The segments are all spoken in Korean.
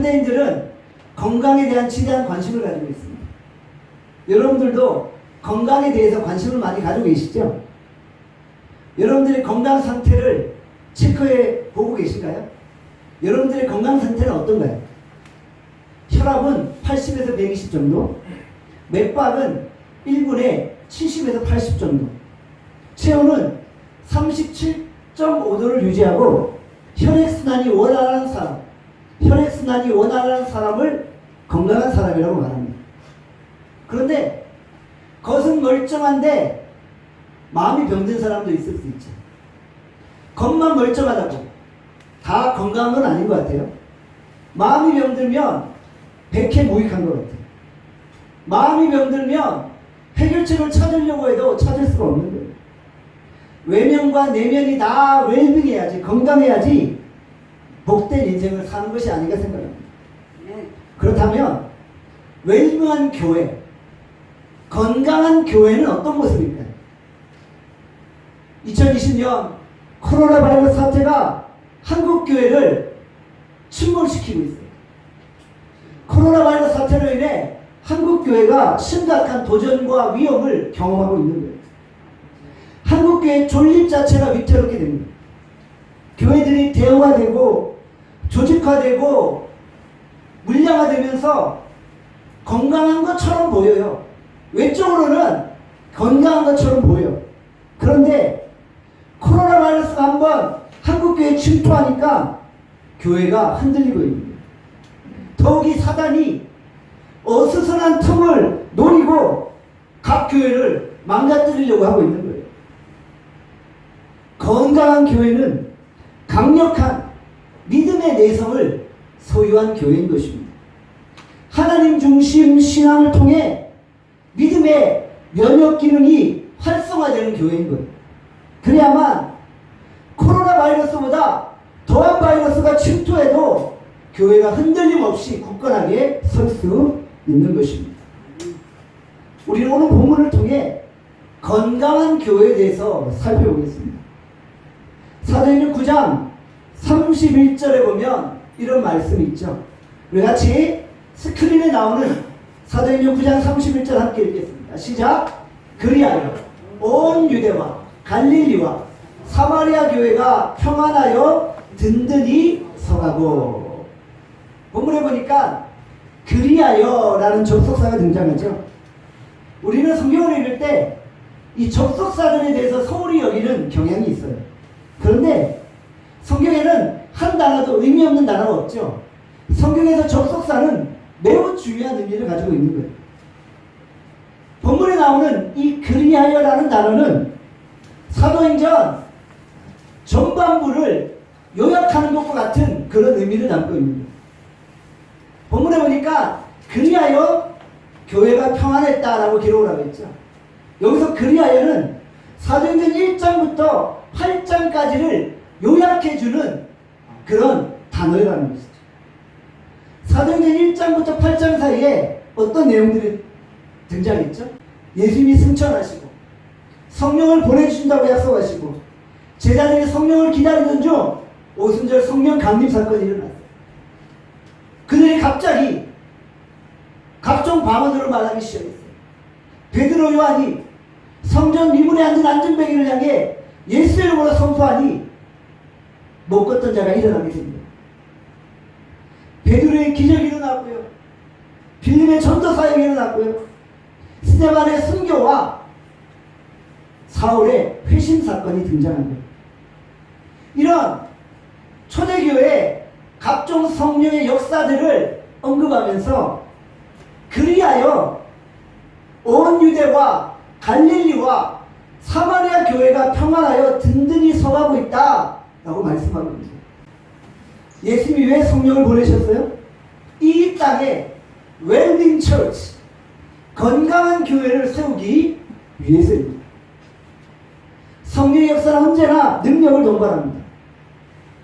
현대인들은 건강에 대한 지대한 관심을 가지고 있습니다. 여러분들도 건강에 대해서 관심을 많이 가지고 계시죠? 여러분들의 건강 상태를 체크해 보고 계신가요? 여러분들의 건강 상태는 어떤가요? 혈압은 80에서 120 정도, 맥박은 1분에 70에서 80 정도, 체온은 37.5도를 유지하고 혈액순환이 원활한 사람을 건강한 사람이라고 말합니다. 그런데 겉은 멀쩡한데 마음이 병든 사람도 있을 수 있죠. 겉만 멀쩡하다고 다 건강한 건 아닌 것 같아요. 마음이 병들면 백해무익한 것 같아요. 마음이 병들면 해결책을 찾으려고 해도 찾을 수가 없는 거예요. 외면과 내면이 다 웰빙해야지, 건강해야지 복된 인생을 사는 것이 아닌가 생각합니다. 그렇다면 웰빙한 교회, 건강한 교회는 어떤 모습일까요? 2020년 코로나 바이러스 사태가 한국 교회를 침몰시키고 있어요. 코로나 바이러스 사태로 인해 한국 교회가 심각한 도전과 위험을 경험하고 있는 거예요. 한국 교회의 존립 자체가 위태롭게 됩니다. 교회들이 대우화되고 조직화되고 물량화되면서 건강한 것처럼 보여요. 외적으로는 건강한 것처럼 보여요. 그런데 코로나 바이러스가 한번 한국교회에 침투하니까 교회가 흔들리고 있는 거예요. 더욱이 사단이 어수선한 틈을 노리고 각 교회를 망가뜨리려고 하고 있는 거예요. 건강한 교회는 강력한 믿음의 내성을 소유한 교회인 것입니다. 하나님 중심 신앙을 통해 믿음의 면역 기능이 활성화되는 교회인 거예요. 그래야만 코로나 바이러스보다 더한 바이러스가 침투해도 교회가 흔들림 없이 굳건하게 설 수 있는 것입니다. 우리는 오늘 본문을 통해 건강한 교회에 대해서 살펴보겠습니다. 사도행전 9장 31절에 보면 이런 말씀이 있죠. 우리 같이 스크린에 나오는 사도행전 9장 31절 함께 읽겠습니다. 시작. 그리하여 온 유대와 갈릴리와 사마리아 교회가 평안하여 든든히 서가고. 본문에 보니까 그리하여 라는 접속사가 등장하죠. 우리는 성경을 읽을 때 이 접속사들에 대해서 소홀히 여기는 경향이 있어요. 그런데 성경에는 한 단어도 의미 없는 단어가 없죠. 성경에서 접속사는 매우 중요한 의미를 가지고 있는 거예요. 본문에 나오는 이 그리하여라는 단어는 사도행전 전반부를 요약하는 것과 같은 그런 의미를 담고 있는 거예요. 본문에 보니까 그리하여 교회가 평안했다라고 기록을 하고 있죠. 여기서 그리하여는 사도행전 1장부터 8장까지를 요약해주는 그런 단어라는 것이죠. 사도행전 1장부터 8장 사이에 어떤 내용들이 등장했죠? 예수님이 승천하시고 성령을 보내주신다고 약속하시고 제자들이 성령을 기다리던 중 오순절 성령 강림 사건이 일어났어요. 그들이 갑자기 각종 방언으로 말하기 시작했어요. 베드로 요한이 성전 미문에 앉은 안전뱅이를 향해 예수의 이름으로 선포하니 못 걷던 자가 일어나게 됩니다. 베드로의 기적이 일어났고요. 빌립의 전도 사역이 일어났고요. 스데반의 순교와 사울의 회심 사건이 등장한 거예요. 이런 초대교회의 각종 성령의 역사들을 언급하면서 그리하여 온 유대와 갈릴리와 사마리아 교회가 평안하여 든든히 서가고 있다 라고 말씀하고 있습니다. 예수님이 왜 성령을 보내셨어요? 이 땅에 웰빙 처치, 건강한 교회를 세우기 위해서입니다. 성령의 역사는 언제나 능력을 동반합니다.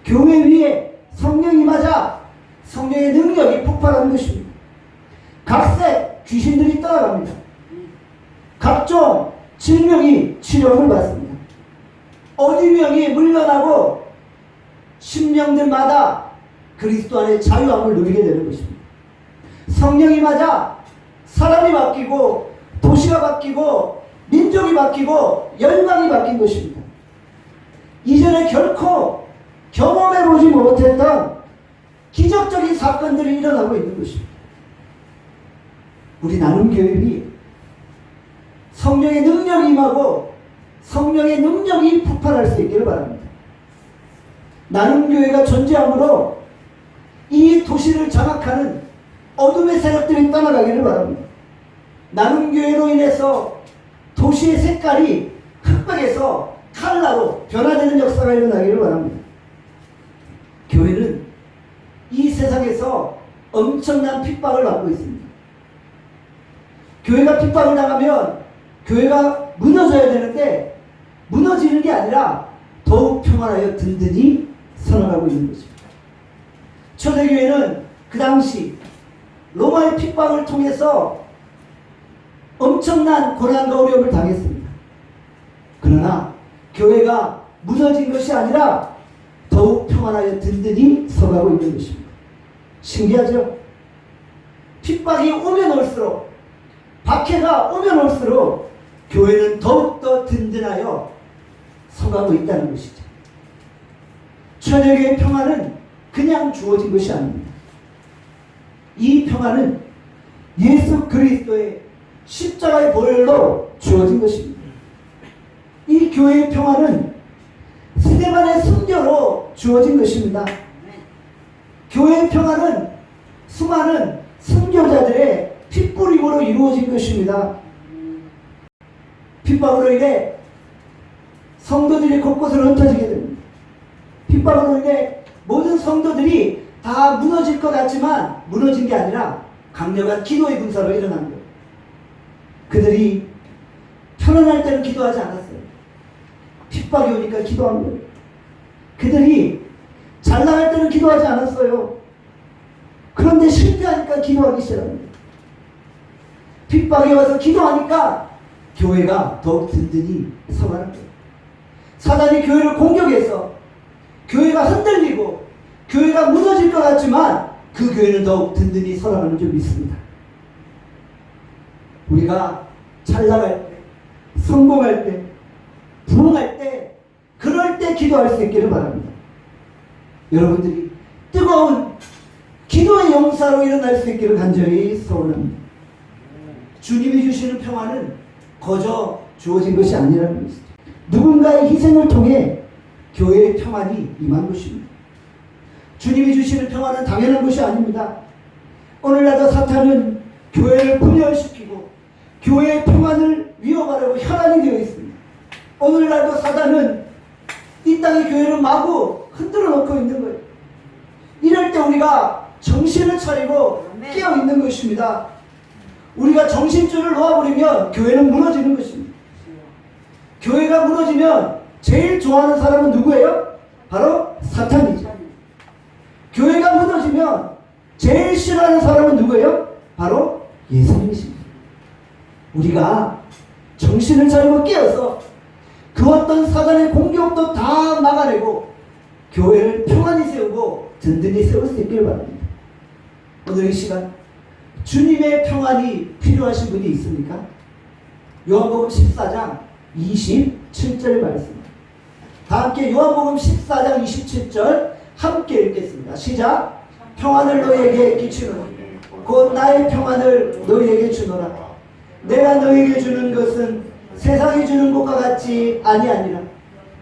교회 위에 성령이 임하자 성령의 능력이 폭발하는 것입니다. 각색 귀신들이 떠나갑니다. 각종 질병이 치료를 받습니다. 어디명이 물러나고 신령들마다 그리스도 안에 자유함을 누리게 되는 것입니다. 성령이 맞아 사람이 바뀌고 도시가 바뀌고 민족이 바뀌고 열방이 바뀐 것입니다. 이전에 결코 경험해보지 못했던 기적적인 사건들이 일어나고 있는 것입니다. 우리 나눔교회이 성령의 능력이 임하고 성령의 능력이 폭발할 수 있기를 바랍니다. 나눔교회가 존재함으로 이 도시를 장악하는 어둠의 세력들이 떠나가기를 바랍니다. 나눔교회로 인해서 도시의 색깔이 흑백에서 칼라로 변화되는 역사가 일어나기를 바랍니다. 교회는 이 세상에서 엄청난 핍박을 받고 있습니다. 교회가 핍박을 당하면 교회가 무너져야 되는데 무너지는 게 아니라 더욱 평안하여 든든히 살아가고 있는 것입니다. 초대교회는 그 당시 로마의 핍박을 통해서 엄청난 고난과 어려움을 당했습니다. 그러나 교회가 무너진 것이 아니라 더욱 평안하여 든든히 서가고 있는 것입니다. 신기하죠? 핍박이 오면 올수록, 박해가 오면 올수록 교회는 더욱더 든든하여 서가고 있다는 것이죠. 초대교회의 평안은 그냥 주어진 것이 아닙니다. 이 평안은 예수 그리스도의 십자가의 보혈로 주어진 것입니다. 이 교회의 평안은 스데반의 순교로 주어진 것입니다. 교회의 평안은 수많은 순교자들의 핏부림으로 이루어진 것입니다. 핍박으로 인해 성도들이 곳곳으로 흩어지게 됩니다. 핍박으로 인해 모든 성도들이 다 무너질 것 같지만 무너진 게 아니라 강력한 기도의 군사로 일어난 거예요. 그들이 편안할 때는 기도하지 않았어요. 핍박이 오니까 기도한 거예요. 그들이 잘 나갈 때는 기도하지 않았어요. 그런데 실패하니까 기도하기 시작합니다. 핍박이 와서 기도하니까 교회가 더욱 든든히 서가는 거예요. 사단이 교회를 공격해서 교회가 흔들리고 교회가 무너질 것 같지만 그 교회는 더욱 든든히 서가는 줄 믿습니다. 우리가 잘 나갈 때, 성공할 때, 부흥할 때, 그럴 때 기도할 수 있기를 바랍니다. 여러분들이 뜨거운 기도의 용사로 일어날 수 있기를 간절히 소원합니다. 주님이 주시는 평화는 거저 주어진 것이 아니라는 것이죠. 누군가의 희생을 통해 교회의 평안이 임한 것입니다. 주님이 주시는 평화는 당연한 것이 아닙니다. 오늘날도 사탄은 교회를 분열시키고 교회의 평안을 위협하려고 혈안이 되어 있습니다. 오늘날도 사탄은 이 땅의 교회를 마구 흔들어 놓고 있는 거예요. 이럴 때 우리가 정신을 차리고 깨어 있는 것입니다. 우리가 정신줄을 놓아버리면 교회는 무너지는 것입니다. 교회가 무너지면 제일 좋아하는 사람은 누구예요? 바로 사탄이죠. 교회가 무너지면 제일 싫어하는 사람은 누구예요? 바로 예수님이십니다. 우리가 정신을 차리고 깨어서 그 어떤 사단의 공격도 다 막아내고 교회를 평안히 세우고 든든히 세울 수 있길 바랍니다. 오늘 이 시간 주님의 평안이 필요하신 분이 있습니까? 요한복음 14장 27절 말씀입니다. 다 함께 요한복음 14장 27절 함께 읽겠습니다. 시작. 평안을 너희에게 끼치노니 곧 나의 평안을 너희에게 주노라. 내가 너희에게 주는 것은 세상이 주는 것과 같지 아니하니라.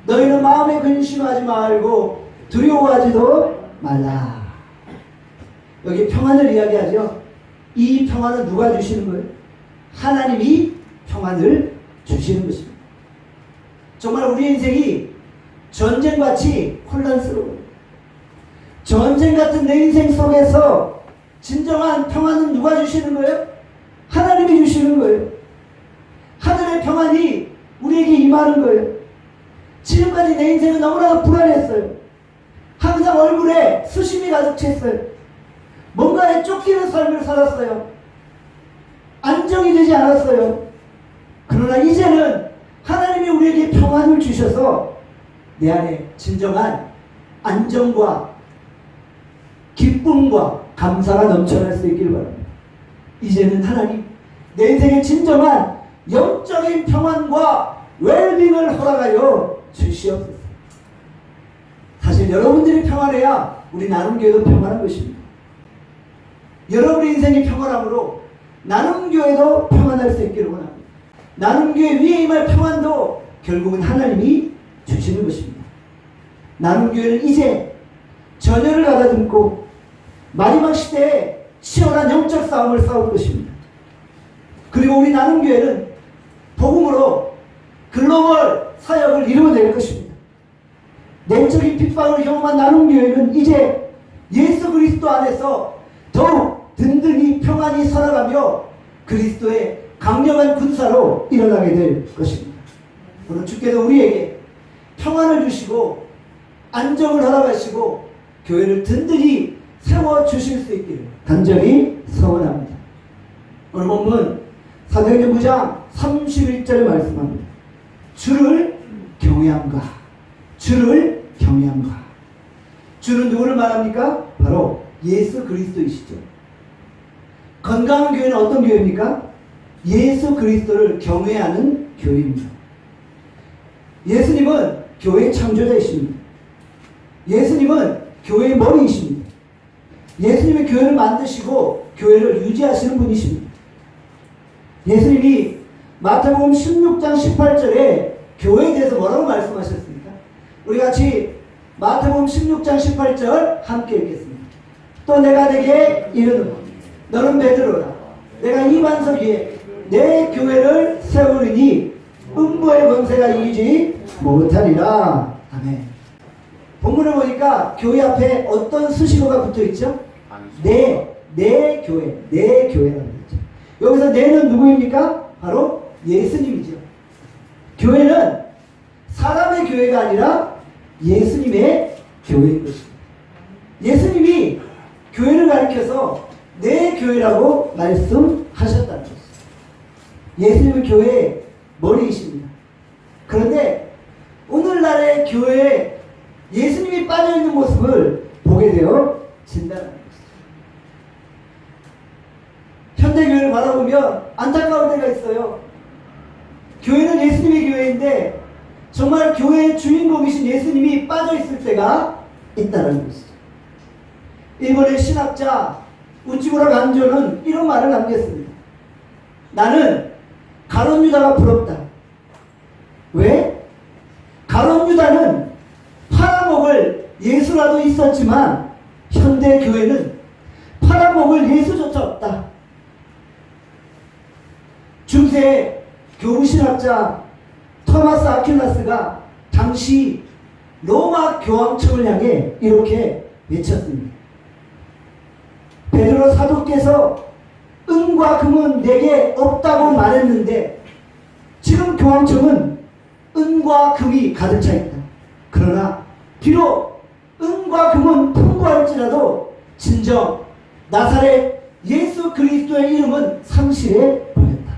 너희는 마음에 근심하지 말고 두려워하지도 말라. 여기 평안을 이야기하죠. 이 평안은 누가 주시는 거예요? 하나님이 평안을 주시는 것입니다. 정말 우리 인생이 전쟁같이 혼란스러워요. 전쟁 같은 내 인생 속에서 진정한 평안은 누가 주시는 거예요? 하나님이 주시는 거예요. 하늘의 평안이 우리에게 임하는 거예요. 지금까지 내 인생은 너무나 불안했어요. 항상 얼굴에 수심이 가득 찼어요. 뭔가에 쫓기는 삶을 살았어요. 안정이 되지 않았어요. 그러나 이제는 하나님이 우리에게 평안을 주셔서 내 안에 진정한 안정과 기쁨과 감사가 넘쳐날 수 있길 바랍니다. 이제는 하나님 내 인생의 진정한 영적인 평안과 웰빙을 허락하여 주시옵소서. 사실 여러분들이 평안해야 우리 나눔교회도 평안한 것입니다. 여러분의 인생이 평안함으로 나눔교회도 평안할 수 있기를 원합니다. 나눔교회 위에 임할 평안도 결국은 하나님이 주시는 것입니다. 나눔교회는 이제 전열을 가다듬고 마지막 시대에 치열한 영적 싸움을 싸울 것입니다. 그리고 우리 나눔교회는 복음으로 글로벌 사역을 이루어낼 것입니다. 내적인 핍박을 경험한 나눔교회는 이제 예수 그리스도 안에서 더욱 든든히 평안히 살아가며 그리스도의 강력한 군사로 일어나게 될 것입니다. 오늘 주께서 우리에게 평안을 주시고 안정을 허락하시고 교회를 든든히 세워주실 수 있기를 간절히 소원합니다. 오늘 본문 사도행전 9장 31절에 말씀합니다. 주를 경외함과 주를 경외함과. 주는 누구를 말합니까? 바로 예수 그리스도이시죠. 건강한 교회는 어떤 교회입니까? 예수 그리스도를 경외하는 교회입니다. 예수님은 교회의 창조자이십니다. 예수님은 교회의 머리이십니다. 예수님이 교회를 만드시고 교회를 유지하시는 분이십니다. 예수님이 마태복음 16장 18절에 교회에 대해서 뭐라고 말씀하셨습니까? 우리 같이 마태복음 16장 18절 함께 읽겠습니다. 또 내가 내게 이르노니 너는 베드로라. 내가 이 반석 위에 내 교회를 세우리니 음부의 권세가 이기지 못하리라. 아멘. 본문을 보니까 교회 앞에 어떤 수식어가 붙어있죠? 내 교회, 내 교회라는 거죠. 여기서 내는 누구입니까? 바로 예수님이죠. 교회는 사람의 교회가 아니라 예수님의 교회인 것입니다. 예수님이 교회를 가리켜서 내 교회라고 말씀하셨다는 것입니다. 예수님은 교회의 머리이십니다. 그런데 오늘날의 교회에 예수님이 빠져있는 모습을 보게 되어진다는 것입니다. 현대교회를 바라보면 안타까울 때가 있어요. 교회는 예수님의 교회인데 정말 교회의 주인공이신 예수님이 빠져있을 때가 있다는 것이죠. 일본의 신학자 우찌무라 간조는 이런 말을 남겼습니다. 나는 가룟 유다가 부럽다. 왜? 가룟 유다는 팔아먹을 예수라도 있었지만 현대 교회는 팔아먹을 예수조차 없다. 중세 교부신학자 토마스 아퀴나스가 당시 로마 교황청을 향해 이렇게 외쳤습니다. 베드로 사도께서 은과 금은 내게 없다고 말했는데 지금 교황청은 은과 금이 가득 차 있다. 그러나 비록 은과 금은 풍부할지라도 진정 나사렛 예수 그리스도의 이름은 상실해 버렸다.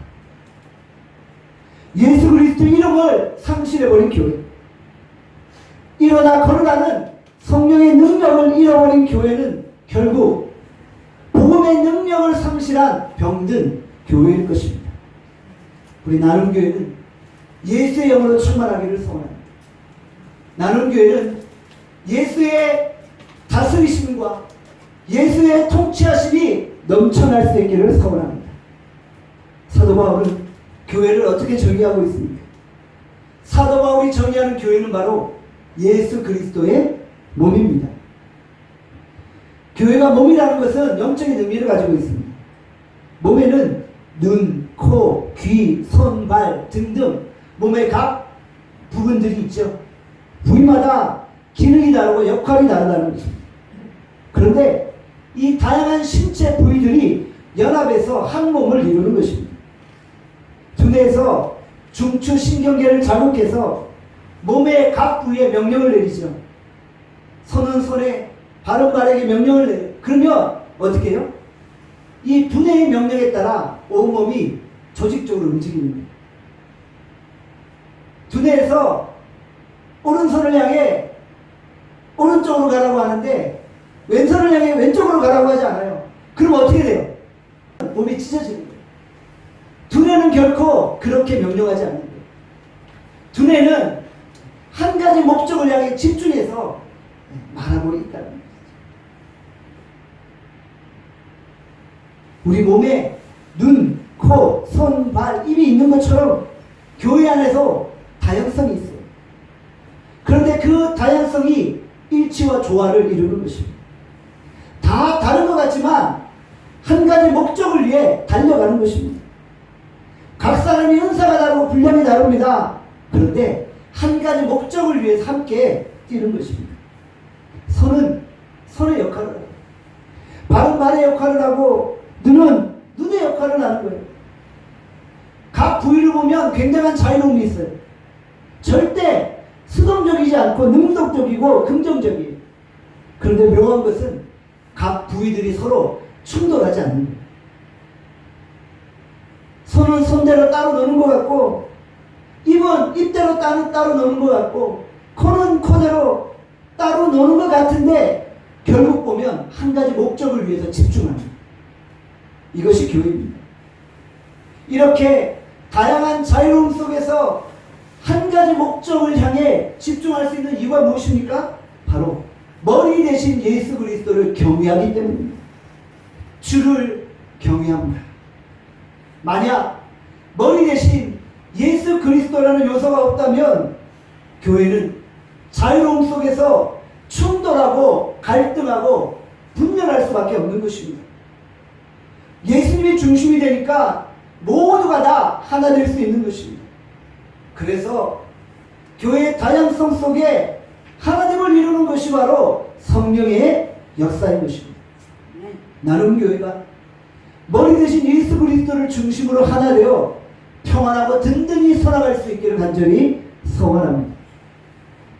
예수 그리스도의 이름을 상실해버린 교회. 일어나 걸어가는 성령의 능력을 잃어버린 교회는 결국 복음의 능력을 상실한 병든 교회일 것입니다. 우리 나눔교회는 예수의 영으로 충만하기를 소원합니다. 나눔교회는 예수의 다스리심과 예수의 통치하심이 넘쳐날 수 있기를 소원합니다. 사도 바울은 교회를 어떻게 정의하고 있습니까? 사도 바울이 정의하는 교회는 바로 예수 그리스도의 몸입니다. 교회가 몸이라는 것은 영적인 의미를 가지고 있습니다. 몸에는 눈, 코, 귀, 손, 발 등등 몸의 각 부분들이 있죠. 부위마다 기능이 다르고 역할이 다르다는 것입니다. 그런데 이 다양한 신체 부위들이 연합해서 한 몸을 이루는 것입니다. 두뇌에서 중추신경계를 자극해서 몸의 각 부위에 명령을 내리죠. 손은 손에, 발은 발에게 명령을 내요. 그러면 어떻게 해요? 이 두뇌의 명령에 따라 온몸이 조직적으로 움직입니다. 두뇌에서 오른손을 향해 오른쪽으로 가라고 하는데 왼손을 향해 왼쪽으로 가라고 하지 않아요. 그럼 어떻게 돼요? 몸이 찢어지는 거예요. 두뇌는 결코 그렇게 명령하지 않는 거예요. 두뇌는 한 가지 목적을 향해 집중해서 말하고 있다는 거예요. 우리 몸에 눈, 코, 손, 발, 입이 있는 것처럼 교회 안에서 다양성이 있어요. 그런데 그 다양성이 일치와 조화를 이루는 것입니다. 다 다른 것 같지만 한 가지 목적을 위해 달려가는 것입니다. 각 사람이 은사가 다르고 분량이 다릅니다. 그런데 한 가지 목적을 위해서 함께 뛰는 것입니다. 손은 손의 역할을 하고, 발은 발의 역할을 하고, 눈은 눈의 역할을 하는 거예요. 각 부위를 보면 굉장한 자유로움이 있어요. 절대 수동적이지 않고 능동적이고 긍정적이에요. 그런데 묘한 것은 각 부위들이 서로 충돌하지 않는 거예요. 손은 손대로 따로 노는 것 같고, 입은 입대로 따로 노는 것 같고, 코는 코대로 따로 노는 것 같은데 결국 보면 한 가지 목적을 위해서 집중하는 거예요. 이것이 교회입니다. 이렇게 다양한 자유로움 속에서 한 가지 목적을 향해 집중할 수 있는 이유가 무엇입니까? 바로 머리 대신 예수 그리스도를 경외하기 때문입니다. 주를 경외합니다. 만약 머리 대신 예수 그리스도라는 요소가 없다면 교회는 자유로움 속에서 충돌하고 갈등하고 분열할 수밖에 없는 것입니다. 예수님이 중심이 되니까 모두가 다 하나 될 수 있는 것입니다. 그래서 교회의 다양성 속에 하나됨을 이루는 것이 바로 성령의 역사인 것입니다. 나눔 교회가 머리 대신 예수 그리스도를 중심으로 하나 되어 평안하고 든든히 살아갈 수 있기를 간절히 소원합니다.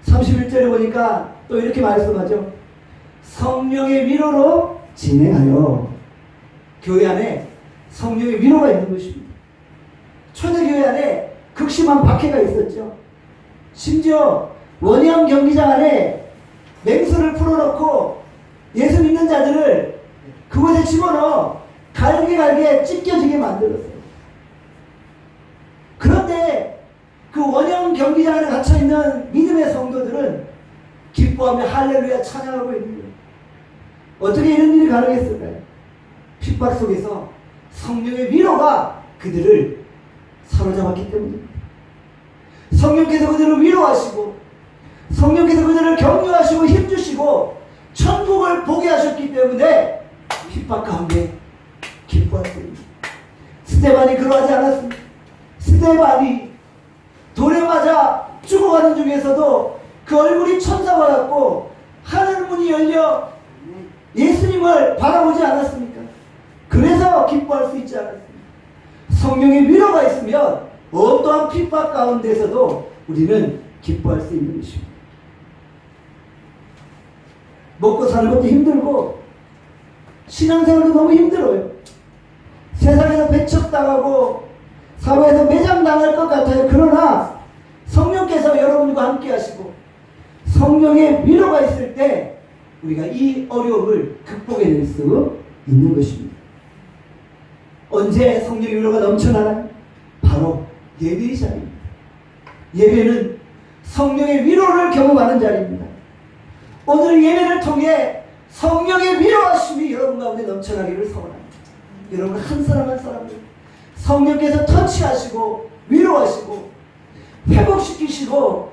31절에 보니까 또 이렇게 말씀하죠. 성령의 위로로 진행하여. 교회 안에 성령의 위로가 있는 것입니다. 초대교회 안에 극심한 박해가 있었죠. 심지어 원양 경기장 안에 맹수를 풀어놓고 예수 믿는 자들을 그곳에 집어넣어 갈게 찢겨지게 만들었어요. 그런데 그 원형 경기장 안에 갇혀있는 믿음의 성도들은 기뻐하며 할렐루야 찬양하고 있는 거예요. 어떻게 이런 일이 가능했을까요? 핍박 속에서 성령의 위로가 그들을 사로잡았기 때문입니다. 성령께서 그들을 위로하시고, 성령께서 그들을 격려하시고 힘주시고 천국을 보게 하셨기 때문에 핍박 가운데 기뻐했습니다. 스데반이 그러하지 않았습니다. 스데반이 돌에 맞아 죽어가는 중에서도 그 얼굴이 천사와 같고 하늘 문이 열려 예수님을 바라보지 않았습니까? 그래서 기뻐할 수 있지 않았습니까? 성령의 위로가 있으면 어떠한 핍박 가운데서도 우리는 기뻐할 수 있는 것입니다. 먹고 사는 것도 힘들고 신앙생활도 너무 힘들어요. 세상에서 배척당하고 사회에서 매장당할 것 같아요. 그러나 성령께서 여러분과 함께 하시고 성령의 위로가 있을 때 우리가 이 어려움을 극복해낼 수 있는 것입니다. 언제 성령의 위로가 넘쳐나나요? 바로 예배의 자리입니다. 예배는 성령의 위로를 경험하는 자리입니다. 오늘 예배를 통해 성령의 위로하심이 여러분 가운데 넘쳐나기를 소원합니다. 여러분 한 사람 한 사람을 성령께서 터치하시고 위로하시고 회복시키시고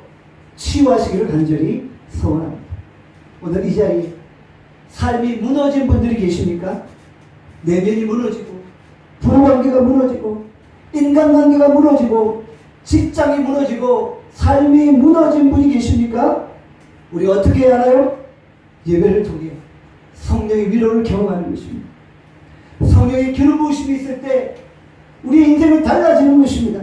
치유하시기를 간절히 소원합니다. 오늘 이 자리에 삶이 무너진 분들이 계십니까? 내면이 무너지고 부부관계가 무너지고 인간관계가 무너지고 직장이 무너지고 삶이 무너진 분이 계십니까? 우리 어떻게 해야 하나요? 예배를 통해 성령의 위로를 경험하는 것입니다. 성령의 기름 부으심이 있을 때 우리의 인생은 달라지는 것입니다.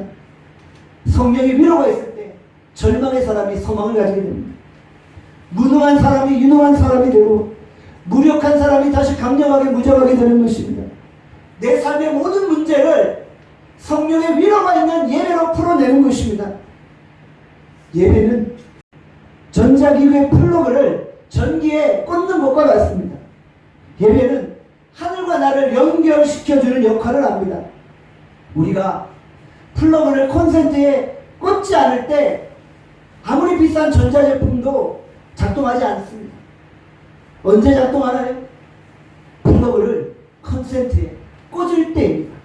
성령의 위로가 있을 때 절망의 사람이 소망을 가지게 됩니다. 무능한 사람이 유능한 사람이 되고 무력한 사람이 다시 강력하게 무장하게 되는 것입니다. 내 삶의 모든 문제를 성령의 위로가 있는 예배로 풀어내는 것입니다. 예배는 전자기구의 플러그를 전기에 꽂는 것과 같습니다. 예배는 하늘과 나를 연결시켜주는 역할을 합니다. 우리가 플러그를 콘센트에 꽂지 않을 때 아무리 비싼 전자제품도 작동하지 않습니다. 언제 작동하나요? 플러그를 콘센트에 꽂을 때입니다.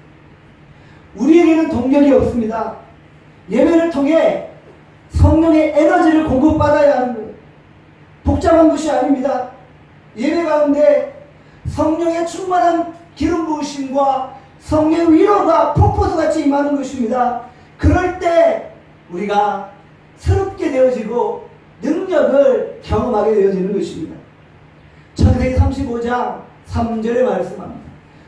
우리에게는 동력이 없습니다. 예배를 통해 성령의 에너지를 공급받아야 하는 거예요. 복잡한 것이 아닙니다. 예배 가운데 성령의 충만한 기름 부으심과 성령의 위로가 폭포수같이 임하는 것입니다. 그럴 때 우리가 새롭게 되어지고 능력을 경험하게 되어지는 것입니다. 창세기 35장 3절에 말씀합니다.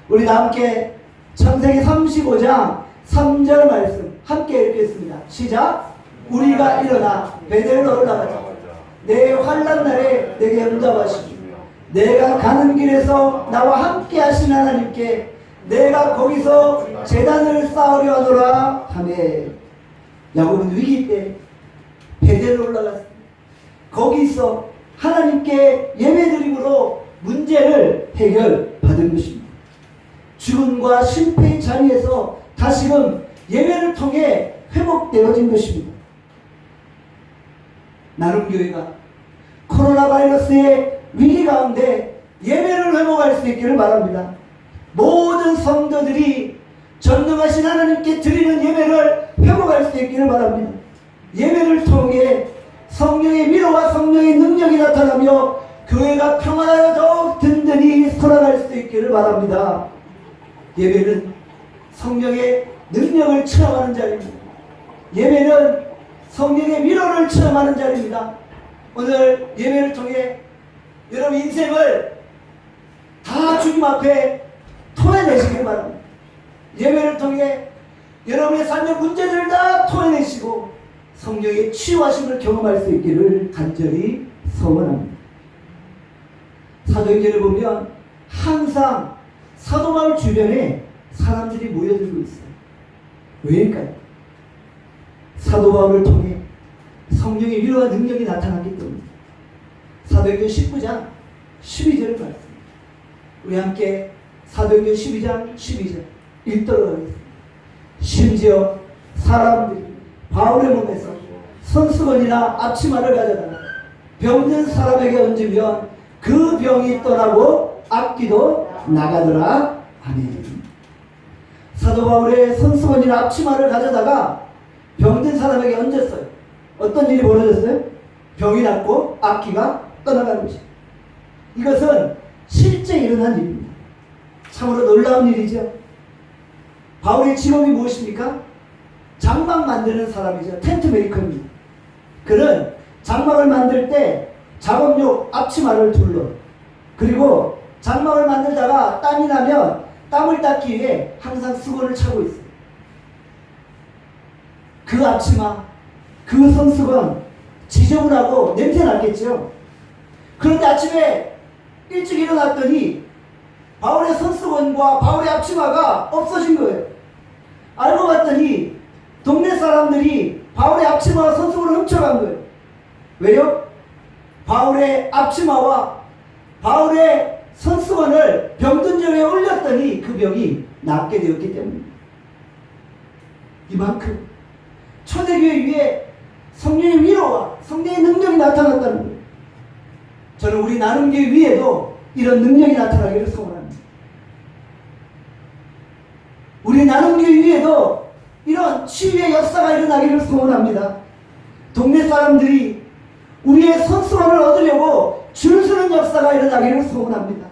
우리 다 함께 창세기 35장 3절 말씀 함께 읽겠습니다. 시작. 우리가 일어나 베델로 올라가자. 내 환난 날에 내게 응답하시고 내가 가는 길에서 나와 함께 하신 하나님께 내가 거기서 제단을 쌓으려 하노라 하매. 야곱은 위기 때 베델로 올라갔습니다. 거기서 하나님께 예배드림으로 문제를 해결받은 것입니다. 죽음과 실패의 자리에서 다시금 예배를 통해 회복되어진 것입니다. 나눔교회가 코로나 바이러스의 위기 가운데 예배를 회복할 수 있기를 바랍니다. 모든 성도들이 전능하신 하나님께 드리는 예배를 회복할 수 있기를 바랍니다. 예배를 통해 성령의 위로와 성령의 능력이 나타나며 교회가 평안하여 더욱 든든히 살아갈 수 있기를 바랍니다. 예배는 성령의 능력을 체험하는 자리입니다. 예배는 성령의 위로를 체험하는 자리입니다. 오늘 예배를 통해 여러분 인생을 다 주님 앞에 토해내시길 바랍니다. 예배를 통해 여러분의 삶의 문제들을 다 토해내시고 성령의 치유하심을 경험할 수 있기를 간절히 소원합니다. 사도행전을 보면 항상 사도마을 주변에 사람들이 모여들고 있어요. 왜일까요? 사도바울을 통해 성령의 위로와 능력이 나타났기 때문에. 사도행전 19장 12절을 말씀합니다. 우리 함께 사도행전 12장 12절 읽도록 하겠습니다. 심지어 사람들이 바울의 몸에서 손수건이나 앞치마를 가져다가 병든 사람에게 얹으면 그 병이 떠나고 악기도 나가더라. 아멘. 사도 바울의 손수건이나 앞치마를 가져다가 병든 사람에게 얹었어요. 어떤 일이 벌어졌어요? 병이 낫고 악기가 떠나가는 것입니다. 이것은 실제 일어난 일입니다. 참으로 놀라운 일이죠. 바울의 직업이 무엇입니까? 장막 만드는 사람이죠. 텐트 메이커입니다. 그는 장막을 만들 때 작업용 앞치마를 둘러, 그리고 장막을 만들다가 땀이 나면 땀을 닦기 위해 항상 수건을 차고 있어요. 그 앞치마, 그 손수건 지저분하고 냄새 났겠죠. 그런데 아침에 일찍 일어났더니 바울의 손수건과 바울의 앞치마가 없어진 거예요. 알고 봤더니 동네 사람들이 바울의 앞치마와 손수건을 훔쳐간 거예요. 왜요? 바울의 앞치마와 바울의 손수건을 병든절에 올렸더니 그 병이 낫게 되었기 때문입니다. 이만큼 초대교회 위에 성령의 위로와 성령의 능력이 나타났다는 거예요. 저는 우리 나눔교회 위에도 이런 능력이 나타나기를 소원합니다. 우리 나눔교회 위에도 이런 치유의 역사가 일어나기를 소원합니다. 동네 사람들이 우리의 손수건을 얻으려고 줄 서는 역사가 일어나기를 소원합니다.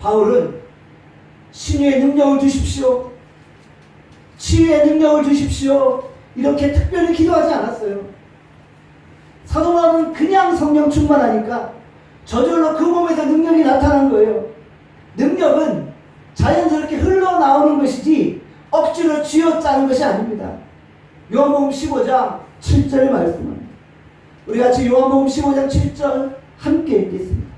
바울은 신유의 능력을 주십시오, 치유의 능력을 주십시오, 이렇게 특별히 기도하지 않았어요. 사도 바울은 그냥 성령 충만하니까 저절로 그 몸에서 능력이 나타난 거예요. 능력은 자연스럽게 흘러나오는 것이지 억지로 쥐어짜는 것이 아닙니다. 요한복음 15장 7절의 말씀입니다. 우리 같이 요한복음 15장 7절 함께 읽겠습니다.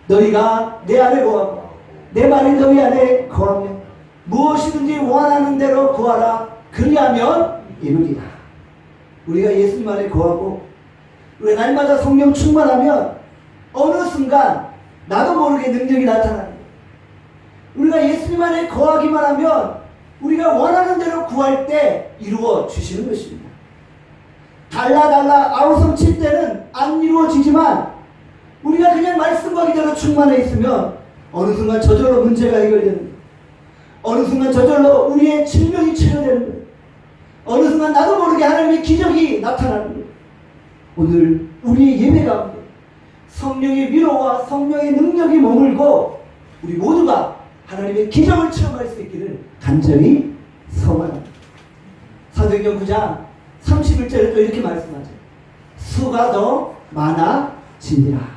너희가 내 안에 거하고 내 말이 너희 안에 거하며 무엇이든지 원하는 대로 구하라. 그리하면 이루리라. 우리가 예수님 안에 거하고 우리가 날마다 성령 충만하면 어느 순간 나도 모르게 능력이 나타나는 거예요. 우리가 예수님 안에 거하기만 하면 우리가 원하는 대로 구할 때 이루어 주시는 것입니다. 달라 아우성칠 때는 안 이루어지지만 우리가 그냥 말씀과 기도로 충만해 있으면 어느 순간 저절로 문제가 해결되는 거예요. 어느 순간 저절로 우리의 질병이 치료되는 거예요. 어느 순간 나도 모르게 하나님의 기적이 나타나는 거예요. 오늘 우리의 예배 가운데 성령의 위로와 성령의 능력이 머물고 우리 모두가 하나님의 기적을 체험할 수 있기를 간절히 소원합니다. 사도행전 9장 31절에 또 이렇게 말씀하죠. 수가 더 많아지니라.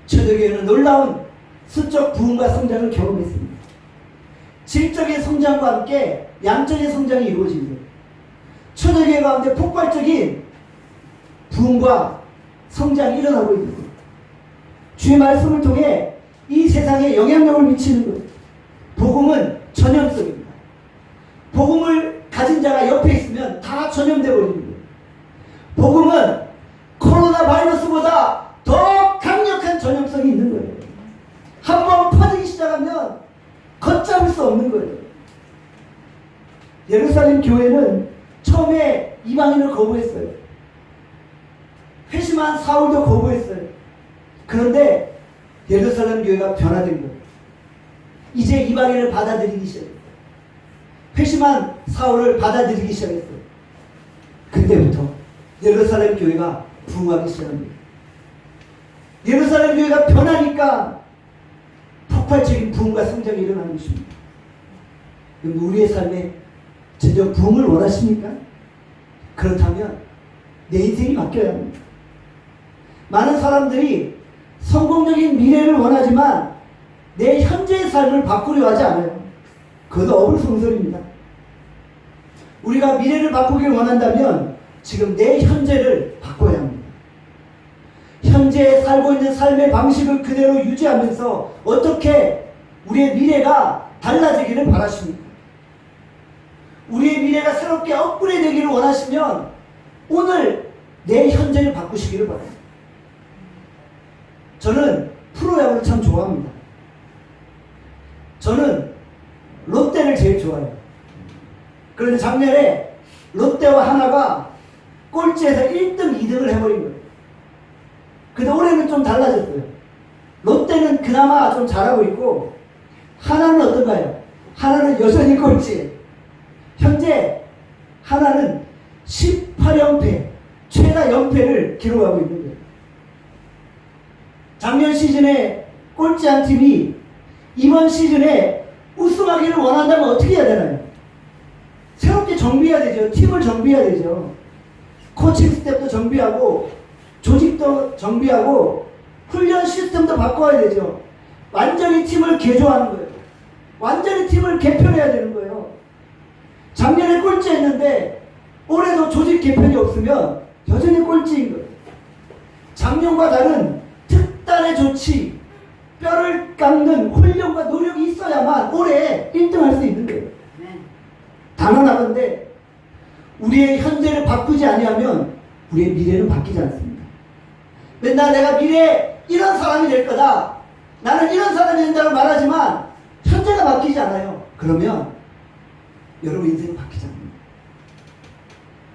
초대교회는 놀라운 수적 부흥과 성장을 경험했습니다. 질적인 성장과 함께 양적인 성장이 이루어집니다. 초대교회 가운데 폭발적인 부흥과 성장이 일어나고 있는 거예요. 주의 말씀을 통해 이 세상에 영향력을 미치는 거예요. 복음은 전염성입니다. 복음을 가진 자가 옆에 있으면 다 전염되어 버리는 거예요. 복음은 코로나 바이러스보다 더 강력한 전염성이 있는 거예요. 한번 퍼지기 시작하면 걷잡을 수 없는 거예요. 예루살렘 교회는 처음에 이방인을 거부했어요. 회심한 사울도 거부했어요. 그런데 예루살렘 교회가 변화된 거예요. 이제 이방인을 받아들이기 시작했어요. 회심한 사울을 받아들이기 시작했어요. 그때부터 예루살렘 교회가 부흥하기 시작합니다. 예루살렘 교회가 변하니까 폭발적인 부흥과 성장이 일어나는 것입니다. 우리의 삶에 진정 부흥을 원하십니까? 그렇다면 내 인생이 바뀌어야 합니다. 많은 사람들이 성공적인 미래를 원하지만 내 현재의 삶을 바꾸려 하지 않아요. 그것도 어불성설입니다. 우리가 미래를 바꾸길 원한다면 지금 내 현재를 바꿔야 합니다. 현재 살고 있는 삶의 방식을 그대로 유지하면서 어떻게 우리의 미래가 달라지기를 바라십니까? 우리의 미래가 새롭게 업그레이드 되기를 원하시면 오늘 내 현재를 바꾸시기를 바랍니다. 저는 프로야구를 참 좋아합니다. 저는 롯데를 제일 좋아해요. 그런데 작년에 롯데와 하나가 꼴찌에서 1등, 2등을 해버린 거예요. 근데 올해는 좀 달라졌어요. 롯데는 그나마 좀 잘하고 있고 하나는 어떤가요? 하나는 여전히 꼴찌예요. 현재 하나는 18연패, 최다 연패를 기록하고 있는 거예요. 작년 시즌에 꼴찌한 팀이 이번 시즌에 우승하기를 원한다면 어떻게 해야 되나요? 새롭게 정비해야 되죠. 팀을 정비해야 되죠. 코칭 스텝도 정비하고 조직도 정비하고 훈련 시스템도 바꿔야 되죠. 완전히 팀을 개조하는 거예요. 완전히 팀을 개편해야 되는 거예요. 작년에 꼴찌했는데 올해도 조직 개편이 없으면 여전히 꼴찌인 거예요. 작년과 다른 특단의 조치, 뼈를 깎는 훈련과 노력이 있어야만 올해 1등할 수 있는 거예요. 당연하건데 우리의 현재를 바꾸지 아니하면 우리의 미래는 바뀌지 않습니다. 맨날 내가 미래에 이런 사람이 될 거다, 나는 이런 사람이 된다고 말하지만 현재가 바뀌지 않아요. 그러면 여러분 인생은 바뀌지 않습니다.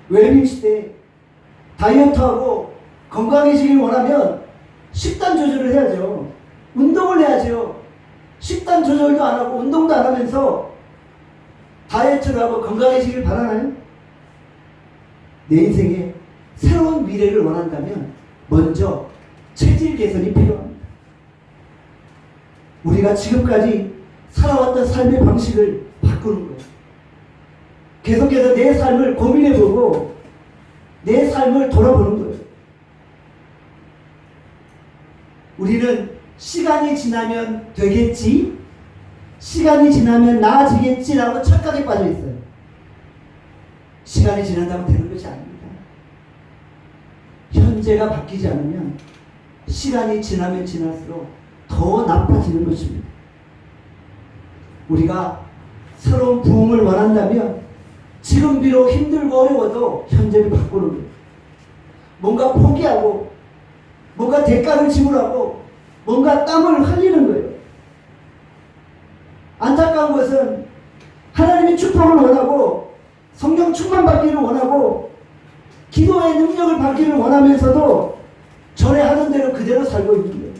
웰빙 시대에 다이어트하고 건강해지길 원하면 식단 조절을 해야죠. 운동을 해야죠. 식단 조절도 안 하고 운동도 안 하면서 다이어트를 하고 건강해지길 바라나요? 내 인생에 새로운 미래를 원한다면 먼저 체질 개선이 필요합니다. 우리가 지금까지 살아왔던 삶의 방식을 바꾸는 거예요. 계속해서 내 삶을 고민해보고 내 삶을 돌아보는 거예요. 우리는 시간이 지나면 되겠지, 시간이 지나면 나아지겠지라고 착각에 빠져 있어요. 시간이 지난다면 되는 것이 아닙니다. 현재가 바뀌지 않으면 시간이 지나면 지날수록 더 나빠지는 것입니다. 우리가 새로운 부흥을 원한다면 지금 비록 힘들고 어려워도 현재를 바꾸는 거예요. 뭔가 포기하고 뭔가 대가를 지불하고 뭔가 땀을 흘리는 거예요. 안타까운 것은 하나님의 축복을 원하고 성령 충만 받기를 원하고 기도의 능력을 받기를 원하면서도 전에 하던 대로 그대로 살고 있는 거예요.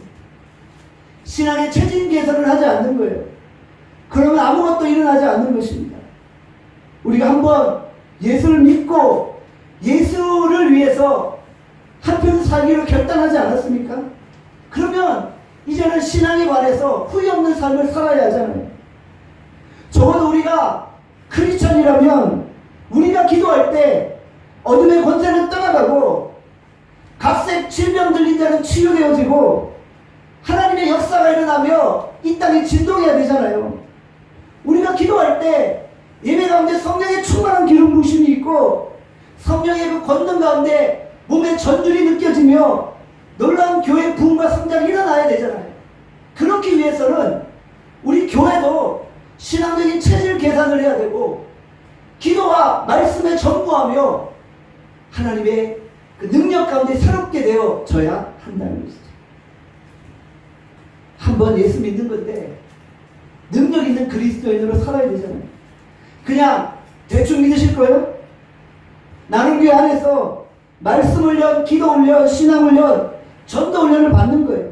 신앙의 체질 개선을 하지 않는 거예요. 그러면 아무것도 일어나지 않는 것입니다. 우리가 한번 예수를 믿고 예수를 위해서 한편 살기로 결단하지 않았습니까? 그러면 이제는 신앙에 관해서 후회 없는 삶을 살아야 하잖아요. 적어도 우리가 크리스천이라면 우리가 기도할 때 어둠의 권세는 떠나가고 각색 질병 들린 자는 치유되어지고 하나님의 역사가 일어나며 이 땅이 진동해야 되잖아요. 우리가 기도할 때 예배 가운데 성령의 충만한 기름 부으심이 있고 성령의 그 권능 가운데 몸의 전율이 느껴지며 놀라운 교회 부흥과 성장이 일어나야 되잖아요. 그렇기 위해서는 우리 교회도 신앙적인 체질 계산을 해야 되고 기도와 말씀에 전무하며 하나님의 그 능력 가운데 새롭게 되어져야 한다는 것이죠. 한번 예수 믿는 건데 능력 있는 그리스도인으로 살아야 되잖아요. 그냥 대충 믿으실 거예요? 나눔교회 안에서 말씀 훈련, 기도 훈련, 신앙 훈련, 전도 훈련을 받는 거예요.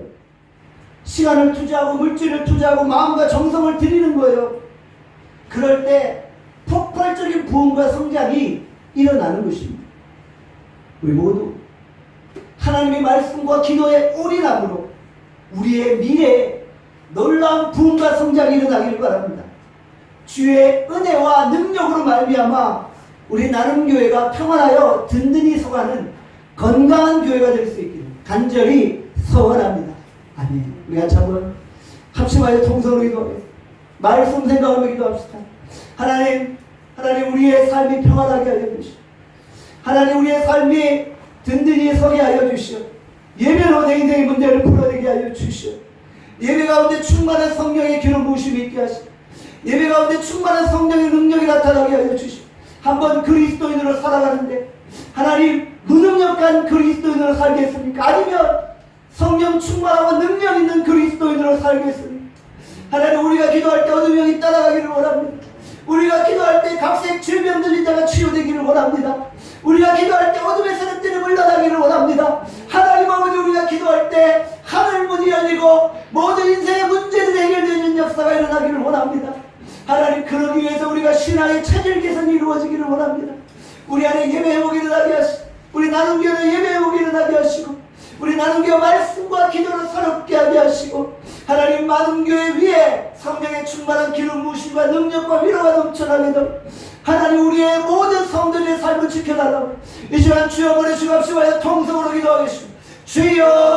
시간을 투자하고 물질을 투자하고 마음과 정성을 드리는 거예요. 그럴 때 폭발적인 부흥과 성장이 일어나는 것입니다. 우리 모두 하나님의 말씀과 기도에 올인함으로 우리의 미래에 놀라운 부흥과 성장이 일어나기를 바랍니다. 주의 은혜와 능력으로 말미암아 우리 나눔교회가 평안하여 든든히 서가는 건강한 교회가 될 수 있기를 간절히 소원합니다. 아멘. 우리 같이 한번 합심하여 통성으로 기도하겠습니다. 말씀 생각하며 기도합시다. 하나님 우리의 삶이 평안하게 하여 주시오. 하나님 우리의 삶이 든든히 서게 하여 주시오. 예배로 내 인생의 문제를 풀어내게 하여 주시오. 예배 가운데 충만한 성령의 기름 부으심이 있게 하시오. 예배 가운데 충만한 성령의 능력이 나타나게 하여 주시오. 한번 그리스도인으로 살아가는데 하나님 무능력한 그리스도인으로 살겠습니까? 아니면 성령 충만하고 능력 있는 그리스도인으로 살겠습니까? 하나님 우리가 기도할 때 어둠 영이 따라가기를 원합니다. 우리가 기도할 때 각색 질병 들린 자가 치유되기를 원합니다. 우리가 기도할 때 어둠의 세력들이 물러나기를 원합니다. 하나님 아버지 우리가 기도할 때 하늘 문이 열리고 모든 인생의 문제들이 해결되는 역사가 일어나기를 원합니다. 하나님 그러기 위해서 우리가 신앙의 체질 개선이 이루어지기를 원합니다. 우리 안에 예배해보기를 하게 하시고 우리 나눔교회를 예배해보기를 하게 하시고 우리 나눔교회 말씀과 기도를 새롭게 하게 하시고 하나님 나눔교회 위에 성령의 충만한 기름 부으심과 능력과 위로가 넘쳐나게도 하나님 우리의 모든 성도들의 삶을 지켜달라고 이 시간 주여 보내주옵시고 통성으로 기도하겠습니다. 주여